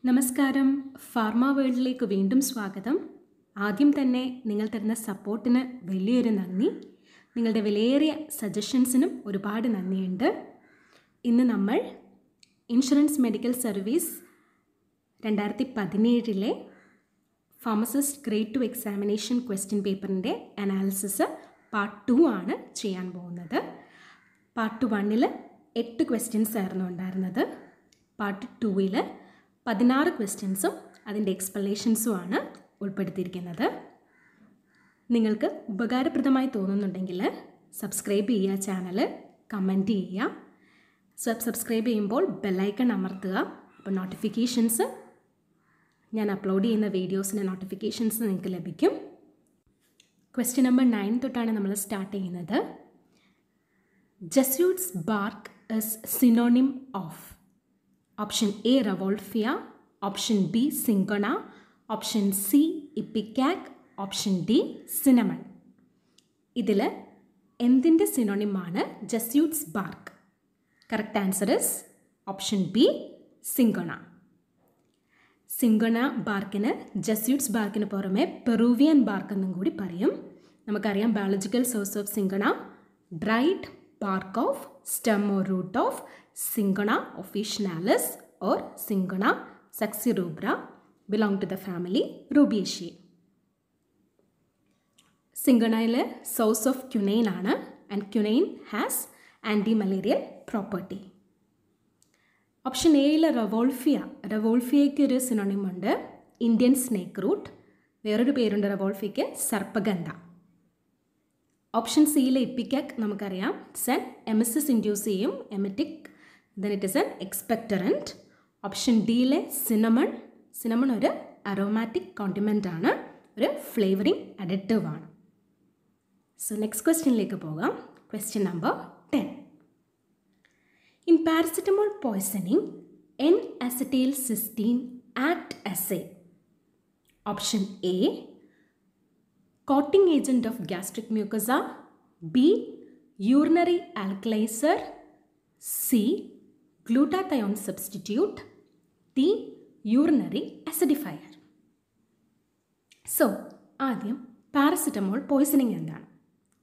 നമസ്കാരം, ഫാർമ വേൾഡിലേക്ക് വീണ്ടും സ്വാഗതം. ആദ്യം തന്നെ നിങ്ങൾ തരുന്ന സപ്പോർട്ടിന് വലിയൊരു നന്ദി. നിങ്ങളുടെ വിലയേറിയ സജഷൻസിനും ഒരുപാട് നന്ദിയുണ്ട്. ഇന്ന് നമ്മൾ insurance medical service 2017 pharmacist grade 2 examination question പേപ്പറിൻ്റെ അനാലിസിസ് പാർട്ട് 2 ആണ് ചെയ്യാൻ പോകുന്നത്. പാർട്ട് 1 8 ക്വസ്റ്റ്യൻസ് ആയിരുന്നു ഉണ്ടായിരുന്നത്. പാർട്ട് 2 16 ക്വസ്റ്റ്യൻസും അതിൻ്റെ എക്സ്പ്ലനേഷൻസുമാണ് ഉൾപ്പെടുത്തിയിരിക്കുന്നത്. നിങ്ങൾക്ക് ഉപകാരപ്രദമായി തോന്നുന്നുണ്ടെങ്കിൽ സബ്സ്ക്രൈബ് ചെയ്യുക, ചാനൽ കമൻറ്റ് ചെയ്യുക. സബ്സ്ക്രൈബ് ചെയ്യുമ്പോൾ ബെല്ലൈക്കൺ അമർത്തുക. അപ്പോൾ നോട്ടിഫിക്കേഷൻസ്, ഞാൻ അപ്ലോഡ് ചെയ്യുന്ന വീഡിയോസിൻ്റെ നോട്ടിഫിക്കേഷൻസ് നിങ്ങൾക്ക് ലഭിക്കും. ക്വസ്റ്റ്യൻ നമ്പർ 9 തൊട്ടാണ് നമ്മൾ സ്റ്റാർട്ട് ചെയ്യുന്നത്. Jesuits bark is synonym of. Option A rauwolfia, option B cinchona, option C ipecac, option D cinnamon. ഇതിൽ എന്തിൻ്റെ സിനോണിമാണ് Jesuits bark? Correct answer is option B cinchona. Cinchona ബാർക്കിന് ജസ്യൂട്ട്സ് ബാർക്കിന് പുറമെ പെറൂവിയൻ ബാർക്ക് എന്നും കൂടി പറയും. നമുക്കറിയാം biological source of cinchona dried bark of stem or root of Syngona officinalis or Syngona saxirubra belong to the family Rubiaceae. Syngona source of quinine ആണ്, and quinine has anti-malarial property. Option എയിലെ റവോൾഫിയ, റവോൾഫിയയ്ക്ക് ഒരു synonym ഉണ്ട്, Indian snake root. വേറൊരു പേരുണ്ട് റവോൾഫിയയ്ക്ക്, സർപ്പഗന്ധ. Option സിയിലെ ഇപ്പിക്കാക് നമുക്കറിയാം, it's an emesis induce ചെയ്യും, emetic, then it is an expectorant. Option ഡിയിലെ സിനമൺ, സിനമൺ ഒരു അറോമാറ്റിക് കോണ്ടിമെൻ്റ് ആണ്, ഒരു ഫ്ലേവറിംഗ് അഡിറ്റീവ് ആണ്. സോ നെക്സ്റ്റ് ക്വസ്റ്റ്യനിലേക്ക് പോകാം. Question number 10. In paracetamol poisoning N-acetylcysteine act as a. Option A coating agent of gastric mucosa, B urinary alkalizer, C glutathione substitute, D urinary acidifier. So ആദ്യം paracetamol poisoning എന്താണ്?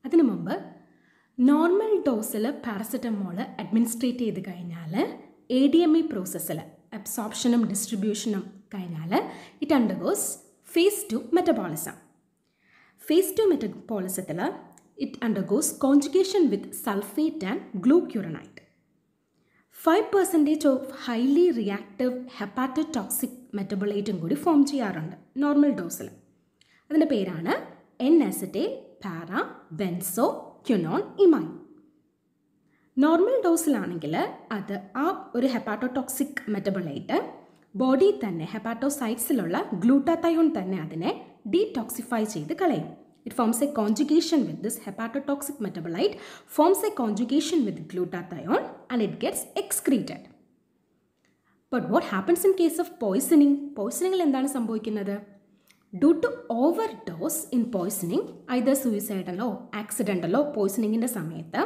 അതിനു മുമ്പ് normal ഡോസിൽ paracetamol administrate ചെയ്ത് കഴിഞ്ഞാൽ ADME പ്രോസസ്സിൽ അബ്സോർപ്ഷനും ഡിസ്ട്രിബ്യൂഷനും കഴിഞ്ഞാൽ it undergoes phase 2 metabolism. Phase 2 മെറ്റബോളിസത്തിൽ it undergoes conjugation with sulfate and glucuronide. 5% of highly reactive hepatotoxic മെറ്റബോളൈറ്റും കൂടി form ചെയ്യാറുണ്ട് നോർമൽ ഡോസിൽ. അതിൻ്റെ പേരാണ് N-acetyl para benzo quinone imine. Normal ഡോസിലാണെങ്കിൽ അത് ആ ഒരു ഹെപ്പാറ്റോടോക്സിക് മെറ്റബോളൈറ്റ് ബോഡി തന്നെ ഹെപ്പാറ്റോസൈറ്റ്സിലുള്ള ഗ്ലൂട്ടാത്തയോൺ തന്നെ അതിനെ ഡീടോക്സിഫൈ ചെയ്ത് കളയും. It forms a conjugation with this hepatotoxic metabolite, forms a conjugation with glutathione and it gets excreted. But what happens in case of poisoning? Poisoning എന്താണ് സംഭവിക്കുന്നത്? Due to overdose in poisoning, either suicidal accidental poisoning സമയത്ത്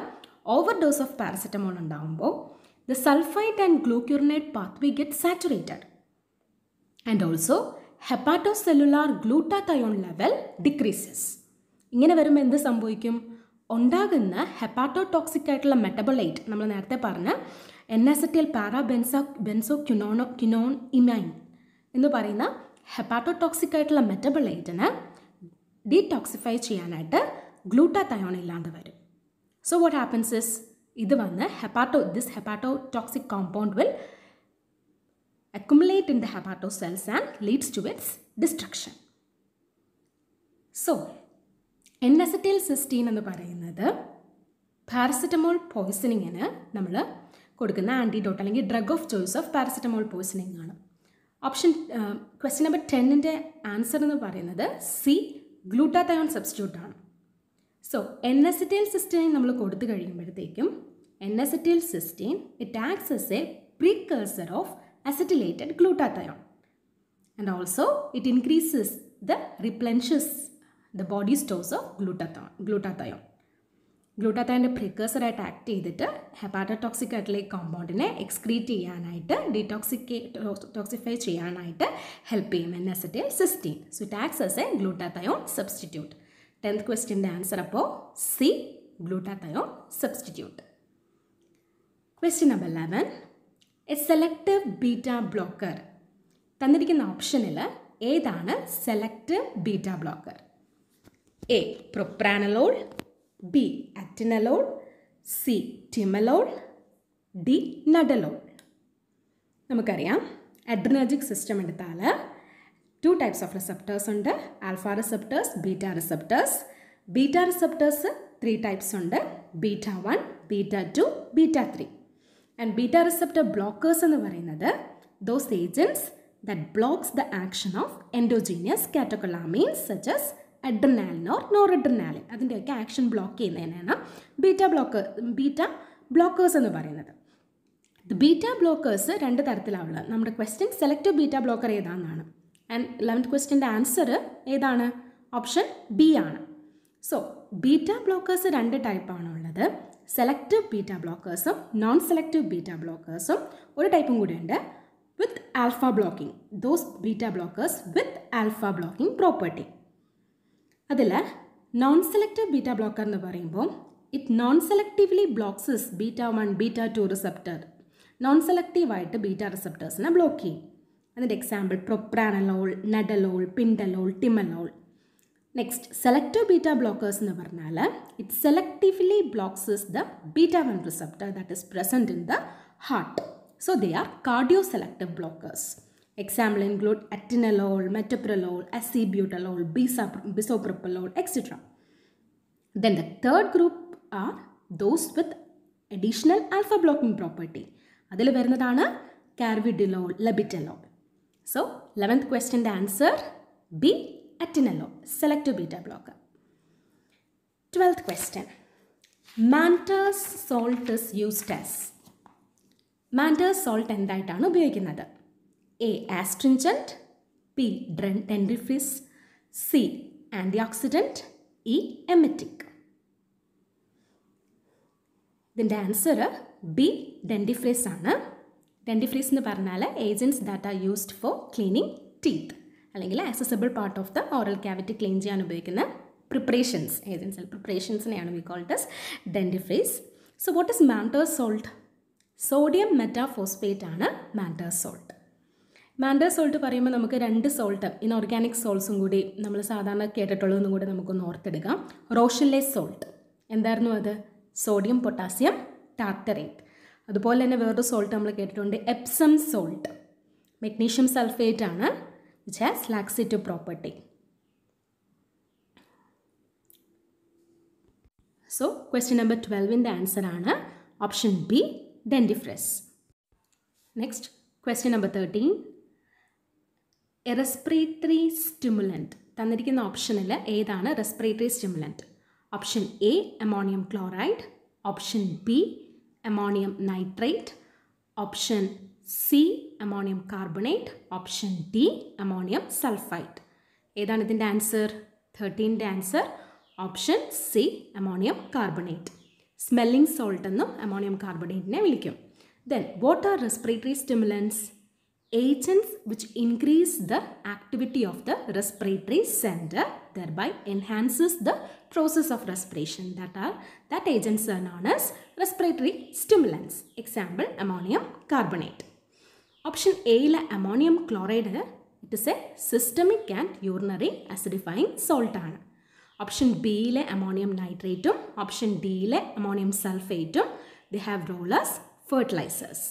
overdose of paracetamol ഉണ്ടാകുമ്പോൾ the sulfite and glucuronide pathway gets saturated. And also hepatocellular glutathione level decreases. ഇങ്ങനെ വരുമ്പോൾ എന്ത് സംഭവിക്കും? ഉണ്ടാകുന്ന ഹെപ്പാറ്റോടോക്സിക് ആയിട്ടുള്ള മെറ്റബോളൈറ്റ്, നമ്മൾ നേരത്തെ പറഞ്ഞ N-acetyl para benzo quinone imine എന്ന് പറയുന്ന ഹെപ്പാറ്റോടോക്സിക് ആയിട്ടുള്ള മെറ്റബോളൈറ്റിനെ ഡീടോക്സിഫൈ ചെയ്യാനായിട്ട് ഗ്ലൂട്ടാത്തയോൺ ഇല്ലാണ്ട് വരും. സോ വാട്ട് ഹാപ്പൻസ് ഇസ്, ഇത് വന്ന് this hepatotoxic compound will accumulate in the hepatocells and leads to its destruction. So N-acetylcysteine എന്ന് പറയുന്നത് പാരസിറ്റമോൾ പോയ്സണിങ്ങിന് നമ്മൾ കൊടുക്കുന്ന ആൻറ്റിഡോട്ട് അല്ലെങ്കിൽ drug of choice of paracetamol poisoning ആണ്. ഓപ്ഷൻ ക്വസ്റ്റ്യൻ നമ്പർ 10ൻ്റെ ആൻസർ എന്ന് പറയുന്നത് സി ഗ്ലൂട്ടാത്തയോൺ സബ്സ്റ്റിറ്റ്യൂട്ട് ആണ്. സോ N-acetylcysteine നമ്മൾ കൊടുത്തു കഴിയുമ്പോഴത്തേക്കും N-acetylcysteine it acts as a precursor of acetylated glutathione and also it replenishes the body stores of glutathione. ഗ്ലൂട്ടാത്തയോൻ്റെ പ്രിക്കേഴ്സറായിട്ട് act ചെയ്തിട്ട് ഹെപ്പാറ്റോടോക്സിക് ആയിട്ടുള്ള ഈ കോമ്പൗണ്ടിനെ എക്സ്ക്രീറ്റ് ചെയ്യാനായിട്ട് ടോക്സിഫൈ ചെയ്യാനായിട്ട് ഹെൽപ്പ് ചെയ്യും N-acetylcysteine. So it acts as a glutathione substitute. 10th ക്വസ്റ്റ്യൻ്റെ answer അപ്പോൾ C, glutathione substitute. Question number 11, A selective beta blocker. തന്നിരിക്കുന്ന ഓപ്ഷനിൽ ഏതാണ് selective beta blocker? A propranolol, B atenolol, C timolol, D nadolol. നമുക്കറിയാം adrenergic system എടുത്താൽ 2 types of receptors ഉണ്ട്. Alpha receptors, beta receptors. Beta receptors 3 types ഉണ്ട്. Beta 1, beta 2, beta 3. And beta receptor blockers എന്ന് പറയുന്നത് those agents that blocks the action of endogenous catecholamines such as adrenaline or noradrenaline. അതിൻ്റെയൊക്കെ action block ചെയ്യുന്നതിനാണ് beta blockers എന്ന് പറയുന്നത്. Beta blockers 2 തരത്തിലാവുള്ളത്. നമ്മുടെ question selective beta blocker ഏതാണെന്നാണ്. And 11th ക്വസ്റ്റ്യൻ്റെ ആൻസർ ഏതാണ്? ഓപ്ഷൻ ബി ആണ്. സോ ബീറ്റ ബ്ലോക്കേഴ്സ് 2 ടൈപ്പാണ് ഉള്ളത്. സെലക്റ്റീവ് ബീറ്റ ബ്ലോക്കേഴ്സും നോൺ സെലക്റ്റീവ് ബീറ്റ ബ്ലോക്കേഴ്സും. ഒരു ടൈപ്പും കൂടെ ഉണ്ട് with alpha blocking. Those beta blockers with alpha blocking property. അതിൽ നോൺ സെലക്റ്റീവ് ബീറ്റ ബ്ലോക്കർ എന്ന് പറയുമ്പോൾ it non selectively blocks beta 1, beta 2 receptor. Non സെലക്റ്റീവായിട്ട് ബീറ്റ റിസപ്റ്റേഴ്സിനെ ബ്ലോക്ക് ചെയ്യും. അതിൻ്റെ example propranolol, nadolol, pindolol, timolol. Next selective beta blockers എന്ന് പറഞ്ഞാൽ it selectively blocks the beta 1 receptor that is present in the heart. So they are cardioselective blockers. Example include atenolol, metoprolol, acebutolol, bisoprolol, etc. Then the third group are those with additional alpha blocking property. അതിൽ വരുന്നതാണ് carvedilol, labetalol. So 11th question answer B, atenolol, selective beta blocker. 12th question, Mantoux salt is used as. മാൻറ്റേഴ്സ് salt എന്തായിട്ടാണ് ഉപയോഗിക്കുന്നത്? A astringent, B dentifrice, C antioxidant, E emetic. ഇതിൻ്റെ answer B dentifrice ആണ്. Dentifrice എന്ന് പറഞ്ഞാൽ agents that are used for cleaning teeth, അല്ലെങ്കിൽ accessible part of the oral cavity clean ചെയ്യാൻ ഉപയോഗിക്കുന്ന പ്രിപ്പറേഷൻസ്, ഏജൻറ്റ്സ് പ്രിപ്പറേഷൻസിനെയാണ് we called as dentifrice. So what is മാൻറ്റേഴ്സ് salt? Sodium metaphosphate ആണ് മാൻറ്റേഴ്സ് സോൾട്ട്. മാൻറ്റേഴ്സ് സോൾട്ട് പറയുമ്പോൾ നമുക്ക് 2 സോൾട്ട് ഇൻഓർഗാനിക് സോൾട്ട്സും കൂടി നമ്മൾ സാധാരണ കേട്ടിട്ടുള്ളതെന്നും കൂടി നമുക്കൊന്ന് ഓർത്തെടുക്കാം. റോഷലേസ് സോൾട്ട് എന്തായിരുന്നു അത്? Sodium potassium tartrate. അതുപോലെ തന്നെ വേറൊരു സോൾട്ട് നമ്മൾ കേട്ടിട്ടുണ്ട് എപ്സം സോൾട്ട്. മെഗ്നീഷ്യം സൾഫേറ്റ് ആണ്, which has laxative property. So question number 12ൻ്റെ ആൻസർ ആണ് option B, dentifrice. Next question number 13, A respiratory stimulant. തന്നിരിക്കുന്ന ഓപ്ഷനിൽ ഏതാണ് respiratory stimulant? Option A ammonium chloride, option B ammonium nitrate, option C ammonium carbonate, option D ammonium sulphide. ഏതാണ് ഇതിൻ്റെ answer? 13ൻ്റെ answer option C ammonium carbonate. Smelling salt എന്നും ammonium കാർബണേറ്റിനെ വിളിക്കും. Then what are respiratory stimulants? Agents which increase the activity of the respiratory centre, thereby enhances the process of respiration. That agents are known as respiratory stimulants. Example ammonium carbonate. Option A ile ammonium chloride, it is a systemic and urinary acidifying salt ആണ്. Option ബിയിലെ ammonium നൈട്രേറ്റും option ഡിയിലെ ammonium സൾഫേറ്റും they have role as fertilizers.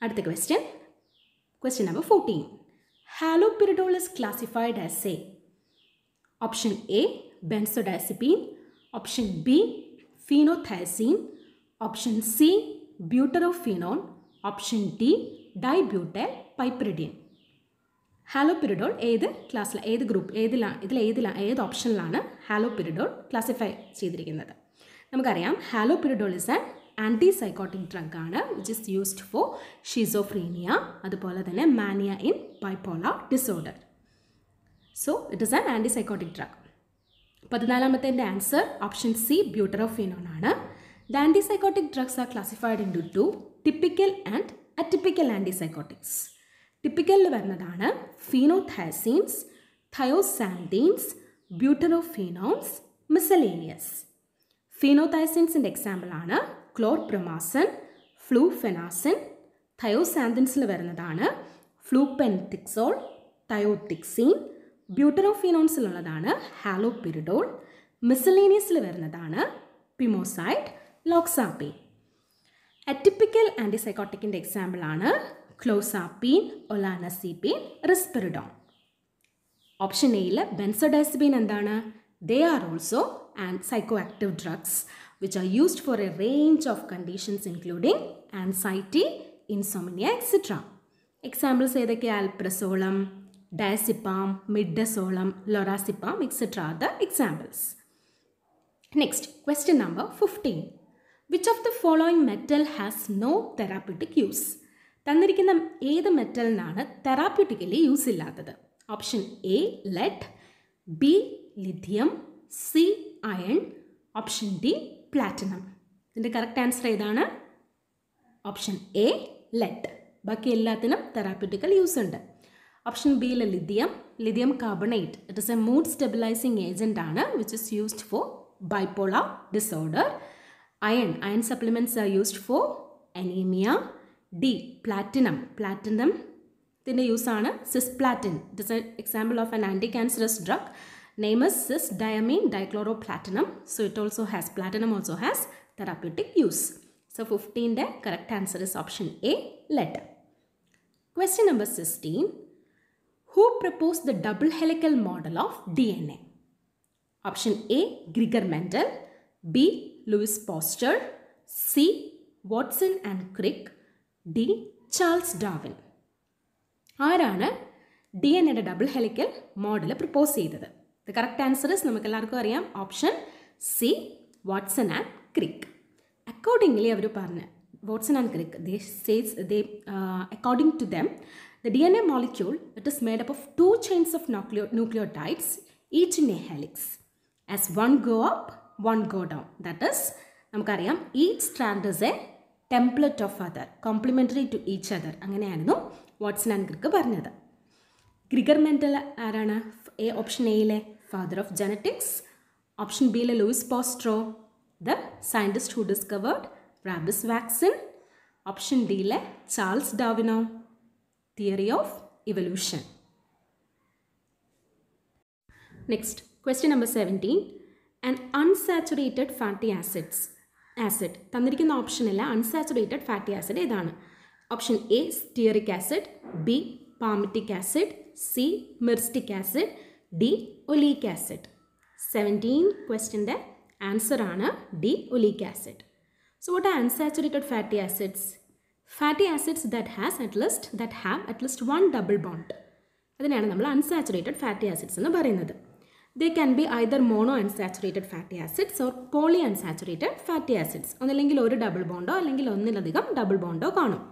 അടുത്ത question number 14. Haloperidol is classified as a. Option A benzodiazepine, option B phenothiazine, option C butyrophenone, option D dibutyl piperidine. ഹാലോപിരിഡോൾ ഏത് ക്ലാസ്സിൽ, ഏത് group, ഏത് ഓപ്ഷനിലാണ് ഹാലോപിരിഡോൾ ക്ലാസിഫൈ ചെയ്തിരിക്കുന്നത്? നമുക്കറിയാം haloperidol is an antipsychotic drug ആണ്, which is used for schizophrenia, അതുപോലെ തന്നെ mania in bipolar disorder. So it is an antipsychotic drug. 14ാമത്തെ ആൻസർ ഓപ്ഷൻ സി ബ്യൂട്ടറോഫിനോൺ ആണ്. The antipsychotic drugs are classified into two, typical and atypical antipsychotics. ടിപ്പിക്കലിൽ വരുന്നതാണ് ഫീനോഥയസീൻസ്, തയോസാൻഡീൻസ്, ബ്യൂട്ടറോഫിനോൺസ്, miscellaneous. ഫീനോഥയസീൻസിൻ്റെ എക്സാമ്പിളാണ് ക്ലോർപ്രമാസൻ, ഫ്ലൂഫെനാസിൻ. തയോസാൻഡിൻസിൽ വരുന്നതാണ് ഫ്ലൂപെൻതിക്സോൾ, തയോതിക്സീൻ. ബ്യൂട്ടറോഫിനോൺസിലുള്ളതാണ് ഹാലോപിരിഡോൾ. മിസലേനിയസിൽ വരുന്നതാണ് പിമോസൈഡ്, ലോക്സാപ്പീൻ. അറ്റിപ്പിക്കൽ ആൻറ്റിസൈക്കോട്ടിക്കിൻ്റെ എക്സാമ്പിളാണ് ക്ലോസാപ്പീൻ, ഒലാനസീപ്പീൻ, റിസ്പെറിഡോൺ. Option എയിൽ ബെൻസോഡൈസപീൻ എന്താണ്? They are also psycho active drugs which are used for a range of conditions including anxiety, insomnia etcetera. Examples ഏതൊക്കെയാണ്? Alprazolam, diazepam, midazolam, lorazepam etcetera are the examples. Next, question number 15. Which of the following metal has no therapeutic use? തന്നിരിക്കുന്ന ഏത് മെറ്റലിനാണ് therapeutically use ഇല്ലാത്തത്? Option A lead, B lithium, C iron, option D platinum. ഇതിൻ്റെ correct answer ഏതാണ്? Option A lead. ബാക്കി എല്ലാത്തിനും therapeutical use ഉണ്ട്. Option ബിയിലെ lithium carbonate, it is a mood stabilising agent ആണ് which is used for bipolar disorder. Iron supplements are used for anemia. D platinum ഇതിൻ്റെ use ആണ് cisplatin. It is an example of an anti-cancerous drug. Name is cis-diamine dichloroplatinum. So it also has, platinum also has therapeutic use. So 15ന്റെ correct answer is option A lead. Question number 16. Who proposed the double helical model of DNA? Option A Gregor Mendel, B Louis Pasteur, C Watson and Crick, D Charles Darwin. ആരാണ് DNA double helical model propose ചെയ്തത്? The correct answer is നമുക്ക് എല്ലാവർക്കും അറിയാം. Option C Watson and Crick. Accordingly അവർ പറഞ്ഞ് Watson and Crick according to them the DNA molecule it is made up of two chains of nucleotides each in a helix. As one go up, one go down. That is, നമുക്കറിയാം each strand is a template of other, complementary to each other. അങ്ങനെയായിരുന്നു Watson and Crick പറഞ്ഞത്. Gregor Mendel ആരാണ്? Option എയിലെ father of genetics. Option ബിയിലെ Louis പോസ്ട്രോ, the scientist who discovered rabies vaccine. Option ഡിയിലെ Charles ഡാർവിനോ, theory of evolution. Next question number 17. An unsaturated fatty acid തന്നിരിക്കുന്ന ഓപ്ഷനില്ല. അൺസാച്ചുറേറ്റഡ് ഫാറ്റി ആസിഡ് ഏതാണ്? Option A stearic acid, B palmitic acid, C myristic acid, D oleic acid. 17 ക്വസ്റ്റ്യൻ്റെ answer ആണ് D oleic acid. So what R unsaturated fatty acids? Fatty acids that have at least one double bond. അതിനാണ് നമ്മൾ unsaturated fatty acids എന്ന് പറയുന്നത്. They can be either monounsaturated fatty acids or polyunsaturated fatty acids. ഒന്നല്ലെങ്കിൽ ഒരു double ബോണ്ടോ അല്ലെങ്കിൽ ഒന്നിലധികം double ബോണ്ടോ കാണും.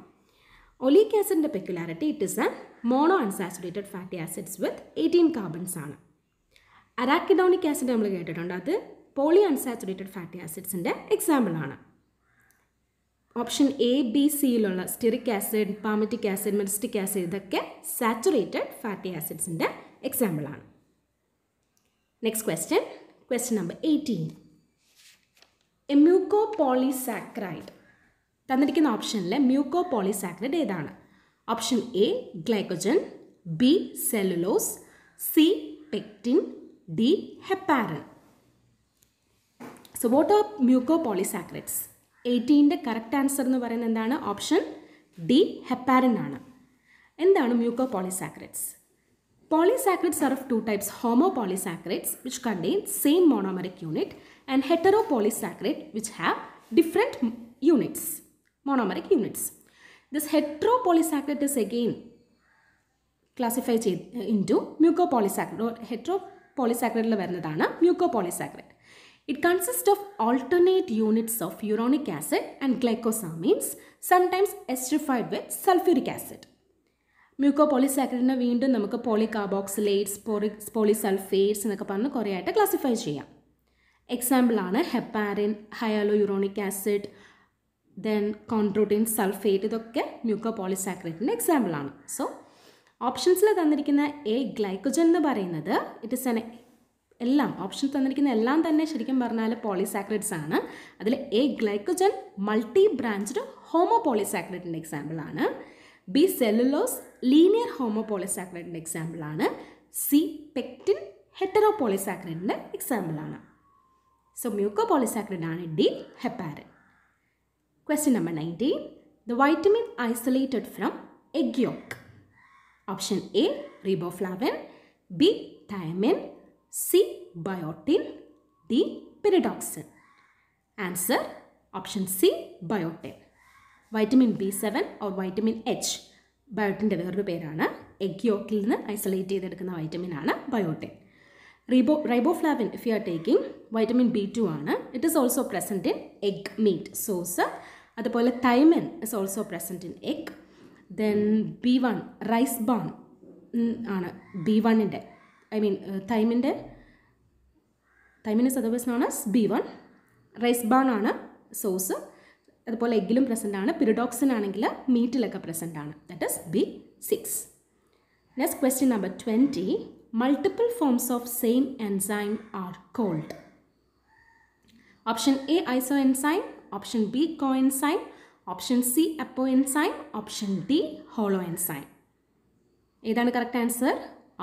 Oleic ആസിഡിൻ്റെ peculiarity it is a monounsaturated fatty acids with 18 carbons ആണ്. അറാക്കിഡോണിക് ആസിഡ് നമ്മൾ കേട്ടിട്ടുണ്ട്, അത് polyunsaturated fatty acidsൻ്റെ എക്സാമ്പിൾ ആണ്. ഓപ്ഷൻ എ ബി സിയിലുള്ള stearic acid, palmitic acid, myristic acid ഇതൊക്കെ സാച്ചുറേറ്റഡ് ഫാറ്റി ആസിഡ്സിൻ്റെ എക്സാമ്പിൾ ആണ്. Next question number 18. A mucopolysaccharide. തന്നിരിക്കുന്ന ഓപ്ഷനിലെ മ്യൂക്കോപോളിസാക്കറൈഡ് ഏതാണ്? Option A glycogen, B cellulose, C pectin, D heparin. So what are mucopolysaccharides? 18ന്റെ correct answer എന്ന് പറയുന്നത് എന്താണ്? ഓപ്ഷൻ ഡി ഹെപ്പാരിൻ ആണ്. എന്താണ് മ്യൂക്കോപോളിസാക്കറൈഡ്സ്? Polysaccharides are of two types, homopolysaccharides which contain same monomeric unit and heteropolysaccharide which have different units, monomeric units. This heteropolysaccharide is again classified into mucopolysaccharide or heteropolysaccharide varunadana mucopolysaccharide. It consists of alternate units of uronic acid and glycosamines, sometimes esterified with sulfuric acid. മ്യൂക്കോപോളിസാക്കറിഡിനെ വീണ്ടും നമുക്ക് പോളികാർബോക്സിലേറ്റ്സ്, പോളിസൾഫേറ്റ്സ് എന്നൊക്കെ പറഞ്ഞ് കുറേ ആയിട്ട് classify ചെയ്യാം. എക്സാമ്പിളാണ് heparin, hyaluronic acid, then കോൺട്രോട്ടിൻ sulphate. ഇതൊക്കെ മ്യൂക്കോപോളിസാക്കറിഡിൻ്റെ എക്സാമ്പിളാണ്. സോ ഓപ്ഷൻസിൽ തന്നിരിക്കുന്ന എ ഗ്ലൈക്കോജൻ എന്ന് പറയുന്നത് ഇറ്റ് ഇസ് എല്ലാം ഓപ്ഷൻ തന്നിരിക്കുന്ന എല്ലാം തന്നെ ശരിക്കും പറഞ്ഞാൽ പോളിസാക്കറിഡ്സ് ആണ്. അതിൽ എ ഗ്ലൈക്കോജൻ മൾട്ടി ബ്രാഞ്ച്ഡ് ഹോമോപോളിസാക്കറിഡിൻ്റെ എക്സാമ്പിളാണ്. ബി സെല്ലുലോസ് ലീനിയർ ഹോമോപോളിസാക്കറിഡിൻ്റെ എക്സാമ്പിളാണ്. സി പെക്റ്റിൻ ഹെറ്ററോപോളിസാക്കറിഡിൻ്റെ എക്സാമ്പിളാണ്. സോ മ്യൂക്കോപോളിസാക്കറിഡ് ആണ് D heparin. Question number 19. The vitamin isolated from egg yolk. Option A, riboflavin. B, thiamine. C, biotin. D, pyridoxine. Answer, option C, biotin. Vitamin B7 or vitamin H. ബയോട്ടിൻ്റെ വേറൊരു പേരാണ്. Egg യോക്കിൽ നിന്ന് isolate ചെയ്തെടുക്കുന്ന vitamin ആണ് biotin. Riboflavin if you are taking vitamin B2 ആണ്. It is also present in egg meat സോസ്. അതുപോലെ thiamine is also present in egg. Then B1 rice bran ആണ് B1ൻ്റെ thiamine is otherwise known as B1. Rice bran ആണ് സോസ്. അതുപോലെ എഗ്ഗിലും present ആണ്. പിരിഡോക്സിൻ ആണെങ്കിൽ മീറ്റിലൊക്കെ പ്രസൻ്റ് ആണ്. That is B6. Next question number 20. Multiple forms of same enzyme are called. Option A, isoenzyme. Option B, coenzyme. Option C, apoenzyme. Option D, holoenzyme. ഏതാണ് correct answer?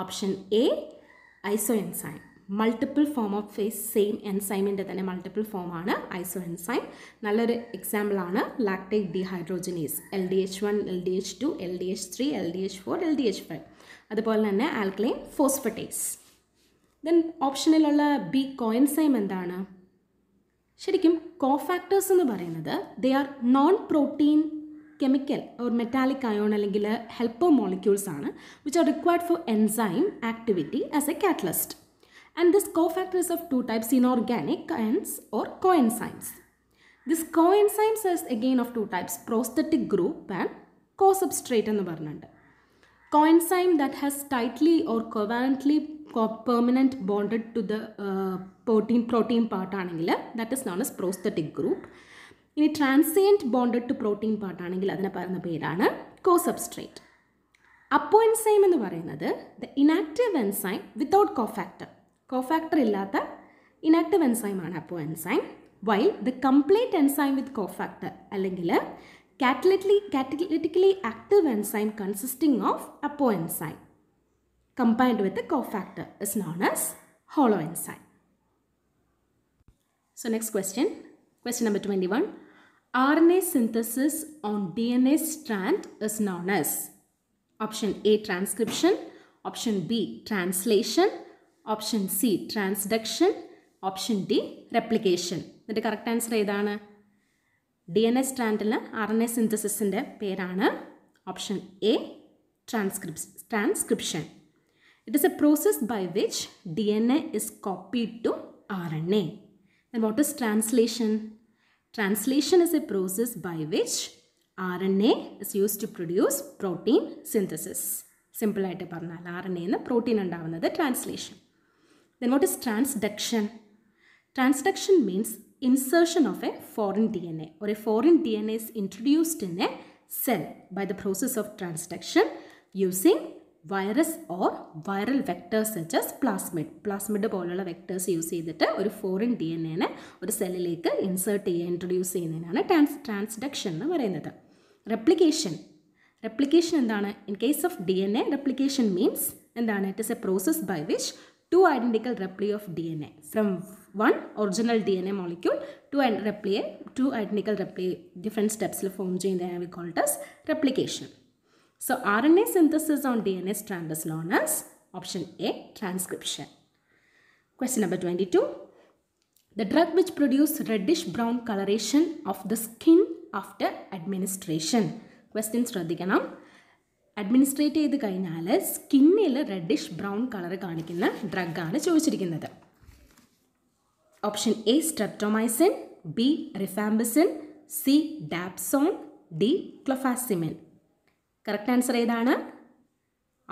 Option A, isoenzyme. Multiple form of same എൻസൈമിൻ്റെ തന്നെ multiple ഫോമാണ് ഐസോഎൻസൈം. നല്ലൊരു എക്സാമ്പിളാണ് lactate dehydrogenase, LDH1, LDH2, LDH3, LDH4, LDH5. അതുപോലെ തന്നെ alkaline phosphatase. Then ഓപ്ഷനിലുള്ള B coenzyme എന്താണ്? ശരിക്കും കോഫാക്ടേഴ്സ് എന്ന് പറയുന്നത് they are non protein chemical or metallic ion അല്ലെങ്കിൽ ഹെൽപ്പർ മോളിക്യൂൾസ് ആണ് which are required for enzyme activity as a catalyst. And this cofactors of two types, inorganic ends or coenzymes. This coenzymes is again of two types, prosthetic group and co-substrate എന്ന് പറഞ്ഞിട്ടുണ്ട്. Coenzyme that has tightly or covalently permanent bonded to the protein part ആണെങ്കിൽ that is known as prosthetic group. ഇനി transient bonded to protein part ആണെങ്കിൽ അതിനെ പറയുന്ന പേരാണ് co-substrate. Apoenzyme എന്ന് പറയുന്നത് the inactive enzyme without cofactor. Cofactor ഇല്ലാത്ത inactive എൻസൈമാണ് apoenzyme. While the complete enzyme with cofactor അല്ലെങ്കിൽ catalytically active enzyme consisting of apoenzyme combined with the cofactor is known as holoenzyme. So next question number 21. RNA synthesis on DNA strand is known as option A, transcription. Option B, translation. Option C, transduction. Option D, replication. ഇതിൻ്റെ correct answer ഏതാണ്? DNA സ്ട്രാൻഡിൽ RNA സിന്തസിസിൻ്റെ പേരാണ് option A, transcription. It is a process by which DNA is copied to RNA. Then what is translation? Translation is a process by which RNA is used to produce protein synthesis. Simple ആയിട്ട് പറഞ്ഞാൽ RNA protein ഉണ്ടാവുന്നത് translation. Then what is transduction? Transduction means insertion of a foreign DNA or a foreign DNA is introduced in a cell by the process of transduction using virus or viral vectors such as plasmid. Plasmid പോലുള്ള vectors use ചെയ്തിട്ട് ഒരു foreign DNA ഒരു സെല്ലിലേക്ക് introduce ചെയ്യുന്നതിനാണ് transduction എന്ന് പറയുന്നത്. Replication എന്താണ്? In case of DNA, replication means എന്താണ്? It is a process by which two identical replica of DNA from one original DNA molecule to two identical replica, different steps form ചെയ്യുന്നതിനെ we call it as replication. So RNA synthesis on DNA strand is known as option A, transcription. Question number 22. The drug which produce reddish brown coloration of the skin after administration. Question ശ്രദ്ധിക്കണം. Administrate ചെയ്ത് കഴിഞ്ഞാൽ സ്കിന്നിൽ reddish brown colour കാണിക്കുന്ന ഡ്രഗാണ് ചോദിച്ചിരിക്കുന്നത്. Option A, streptomycin. B, rifampicin. C, dapsone. D, clofazimine. Correct answer ഏതാണ്?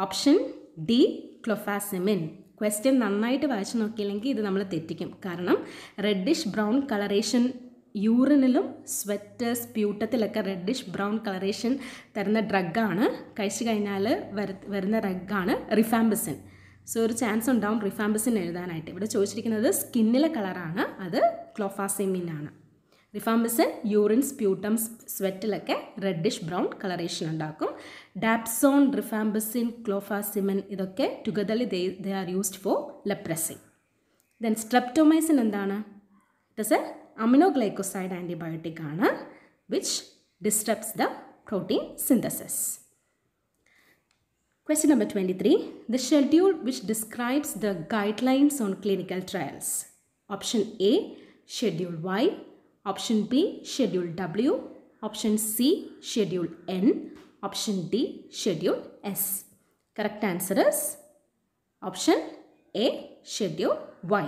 Option D clofazimine. Question നന്നായിട്ട് വായിച്ചു നോക്കിയില്ലെങ്കിൽ ഇത് നമ്മൾ തെറ്റിക്കും. കാരണം റെഡിഷ് ബ്രൗൺ കളറേഷൻ യൂറിനിലും സ്വെറ്റ് സ്പ്യൂട്ടത്തിലൊക്കെ റെഡിഷ് ബ്രൗൺ കളറേഷൻ തരുന്ന ഡ്രഗാണ്, കഴിച്ചു കഴിഞ്ഞാൽ വരുന്ന ഡ്രഗാണ് റിഫാംബിസിൻ. സോ ഒരു ചാൻസ് ഉണ്ടാവും റിഫാംബിസിൻ എഴുതാനായിട്ട്. ഇവിടെ ചോദിച്ചിരിക്കുന്നത് സ്കിന്നിലെ കളറാണ്, അത് ക്ലോഫാസിമിൻ ആണ്. Rifampicin urine sputum സ്വെറ്റിലൊക്കെ reddish brown colouration ഉണ്ടാക്കും. ഡാപ്സോൺ, റിഫാംബിസിൻ, ക്ലോഫാസിമിൻ ഇതൊക്കെ togetherly they are used for leprosy. Then streptomycin എന്താണ്? It is a aminoglycoside antibiotic ആണ് which disturbs the protein synthesis. Question number 23. The schedule which describes the guidelines on clinical trials. Option A, Schedule Y. Option B, Schedule W. Option C, Schedule N. Option D, Schedule S. Correct answer is Option A, Schedule Y.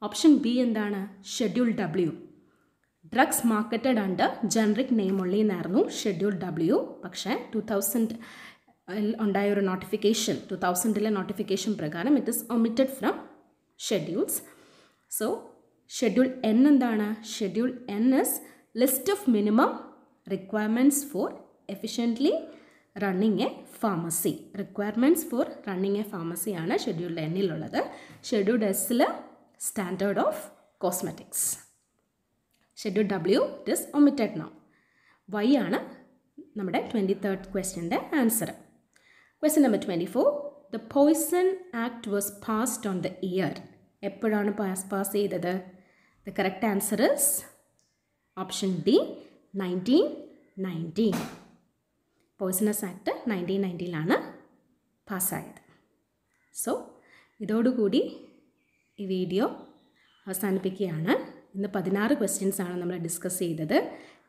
Option B എന്താണ്? Schedule W. Drugs marketed under generic name only എന്നായിരുന്നു Schedule W. പക്ഷേ 2000 ഉണ്ടായ ഒരു notification, 2000 notification പ്രകാരം it is omitted from schedules. So schedule N എന്താണ്? Schedule N is list of minimum requirements for efficiently running a pharmacy. Requirements for running a pharmacy ആണ് schedule എന്നിലുള്ളത്. Schedule എസിൽ standard of cosmetics. Schedule W it is omitted now. Y ആണ് നമ്മുടെ 23rd ക്വസ്റ്റ്യൻ്റെ answer. Question number 24. The Poison Act was passed on the year. എപ്പോഴാണ് pass ചെയ്തത്? The correct answer is Option D, 1919. Poisonous Act 1990 പാസ്സായത്. So ഇതോടുകൂടി ഈ video അവസാനിപ്പിക്കുകയാണ്. ഇന്ന് 16 questions ആണ് നമ്മൾ ഡിസ്കസ് ചെയ്തത്.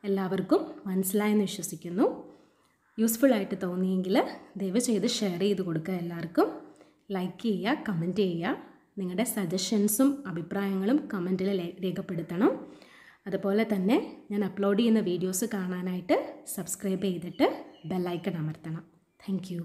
എല്ലാവർക്കും മനസ്സിലായെന്ന് വിശ്വസിക്കുന്നു. യൂസ്ഫുൾ ആയിട്ട് തോന്നിയെങ്കിൽ ദയവ് ചെയ്ത് ഷെയർ ചെയ്ത് കൊടുക്കുക. എല്ലാവർക്കും ലൈക്ക് ചെയ്യുക, കമൻറ്റ് ചെയ്യുക. നിങ്ങളുടെ സജഷൻസും അഭിപ്രായങ്ങളും കമൻറ്റിൽ രേഖപ്പെടുത്തണം. അതുപോലെ തന്നെ ഞാൻ അപ്ലോഡ് ചെയ്യുന്ന വീഡിയോസ് കാണാനായിട്ട് സബ്സ്ക്രൈബ് ചെയ്തിട്ട് ബെല്ലൈക്കൺ അമർത്തണം. Thank you.